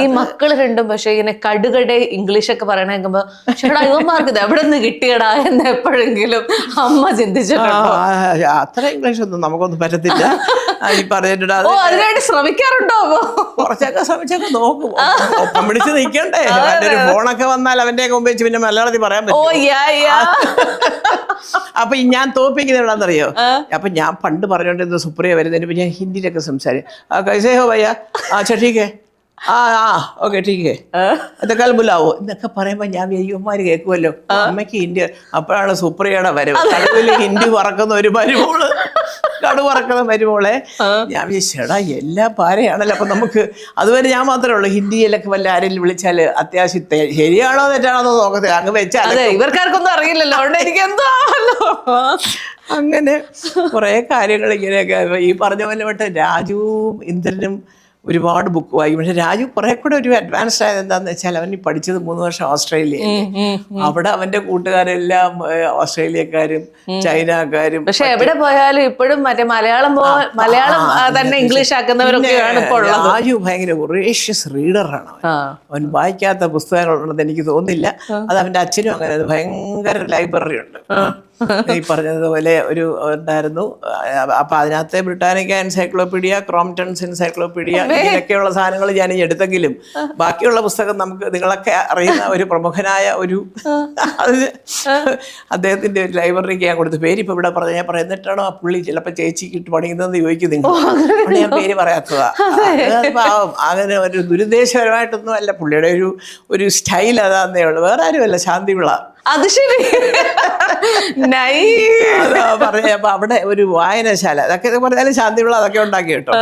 ഈ മക്കള് രണ്ടും പക്ഷെ ഇങ്ങനെ കടുകടെ ഇംഗ്ലീഷൊക്കെ പറയണ കേൾക്കുമ്പോ ചേട്ടാ ഇവന്മാർക്ക് ഇത് എവിടെ നിന്ന് കിട്ടിയടാ എന്ന് എപ്പോഴെങ്കിലും അമ്മ ചിന്തിച്ചിട്ടുണ്ടോ? അത്ര ഇംഗ്ലീഷ് ഒന്നും നമുക്കൊന്നും പറ്റത്തില്ല. ഈ പറഞ്ഞിട്ടുണ്ട് ഓ അതിനായിട്ട് ശ്രമിക്കാറുണ്ടോ? കുറച്ചൊക്കെ ശ്രമിച്ചൊക്കെ നോക്കും. ഒപ്പം പിടിച്ച് നിൽക്കണ്ടേ? അവന്റെ ഒരു ഫോണൊക്കെ വന്നാൽ അവന്റെ മുമ്പ് വെച്ച് പിന്നെ മലയാളത്തിൽ പറയാൻ ഓ പറ്റും. യാ യാ. അപ്പൊ ഞാൻ തോപ്പിക്കുന്നത് എവിടാന്നറിയോ? അപ്പൊ ഞാൻ പണ്ട് പറഞ്ഞോണ്ടിരുന്ന സുപ്രിയ വരുന്നതിന് ഞാൻ ഹിന്ദിയിലൊക്കെ സംസാരിക്കും. കൈസേ ഹോ ഭയ്യ? ठीक है. ഓക്കെ ठीक है. കൽ ബുലാവോ എന്നൊക്കെ പറയുമ്പോ ഞാൻ അയ്യന്മാര് കേൾക്കുമല്ലോ, അമ്മയ്ക്ക് ഹിന്ദി. അപ്പോഴാണ് സുപ്രിയയുടെ വരവ്. കടുവില് ഹിന്ദി പറക്കുന്ന ഒരു മരുമോള്, കടു പറക്കുന്ന മരുമോളെ. ഞാൻ വിചാരിച്ചേടാ എല്ലാം പാരയാണല്ലോ. അപ്പൊ നമുക്ക് അതുവരെ ഞാൻ മാത്രമേ ഉള്ളൂ ഹിന്ദിയിലൊക്കെ വല്ല ആരെങ്കിലും വിളിച്ചാല് അത്യാവശ്യം ശരിയാണോ തെറ്റാണോ നോക്കത്തെ അങ്ങ് വെച്ചാൽ ഇവർക്കാർക്കൊന്നും അറിയില്ലല്ലോ, അതുകൊണ്ട് എനിക്ക് എന്തോ അങ്ങനെ കുറെ കാര്യങ്ങൾ ഇങ്ങനെയൊക്കെ. ഈ പറഞ്ഞ പോലെ മറ്റേ രാജുവും ഇന്ദ്രനും ഒരുപാട് ബുക്ക് വായിക്കും. പക്ഷെ രാജു കുറെ കൂടെ ഒരു അഡ്വാൻസ്ഡ് ആയത് എന്താണെന്ന് വെച്ചാൽ അവൻ ഈ പഠിച്ചത് 3 വർഷം ഓസ്ട്രേലിയയിൽ. അവിടെ അവന്റെ കൂട്ടുകാരെല്ലാം ഓസ്ട്രേലിയക്കാരും ചൈനക്കാരും. പക്ഷെ എവിടെ പോയാലും ഇപ്പോഴും മറ്റേ മലയാളം തന്നെ ഇംഗ്ലീഷ് ആക്കുന്നവരൊക്കെയാണ് ഇപ്പോൾ ഉള്ളത്. രാജു ഭയങ്കര വൊറേഷ്യസ് റീഡറാണ്. അവൻ വായിക്കാത്ത പുസ്തകങ്ങളുണ്ടെന്ന് എനിക്ക് തോന്നുന്നില്ല. അത് അവന്റെ അച്ഛനും അങ്ങനെ ഭയങ്കര ലൈബ്രറി ഉണ്ട്. ഈ പറഞ്ഞതുപോലെ ഒരു ഉണ്ടായിരുന്നു. അപ്പൊ അതിനകത്ത് ബ്രിട്ടാനിക്ക എൻസൈക്ലോപീഡിയ, ക്രോംപ്ടൺസ് എൻസൈക്ലോപീഡിയ, ഇങ്ങനെയൊക്കെയുള്ള സാധനങ്ങൾ ഞാൻ എടുത്തെങ്കിലും ബാക്കിയുള്ള പുസ്തകം നമുക്ക് നിങ്ങളൊക്കെ അറിയുന്ന ഒരു പ്രമുഖനായ ഒരു അദ്ദേഹത്തിന്റെ ഒരു ലൈബ്രറിക്ക് ഞാൻ കൊടുത്തു. പേര് ഇപ്പൊ ഇവിടെ ഞാൻ പറയുന്നിട്ടാണോ ആ പുള്ളി ചിലപ്പോൾ ചേച്ചിക്ക് ഇട്ട് പണിയുന്നതെന്ന് ചോദിക്കും നിങ്ങൾ. ഞാൻ പേര് പറയാത്തതാ. അങ്ങനെ ഒരു ദുരുദ്ദേശപരമായിട്ടൊന്നും അല്ല, പുള്ളിയുടെ ഒരു സ്റ്റൈൽ അതാന്നേ ഉള്ളു. വേറെ ആരുമല്ല, ശാന്തിവിള. അത് ശരി. പറഞ്ഞ അപ്പൊ അവിടെ ഒരു വായനശാല, അതൊക്കെ പറഞ്ഞാലും ശാന്തിവിള അതൊക്കെ ഉണ്ടാക്കി കേട്ടോ.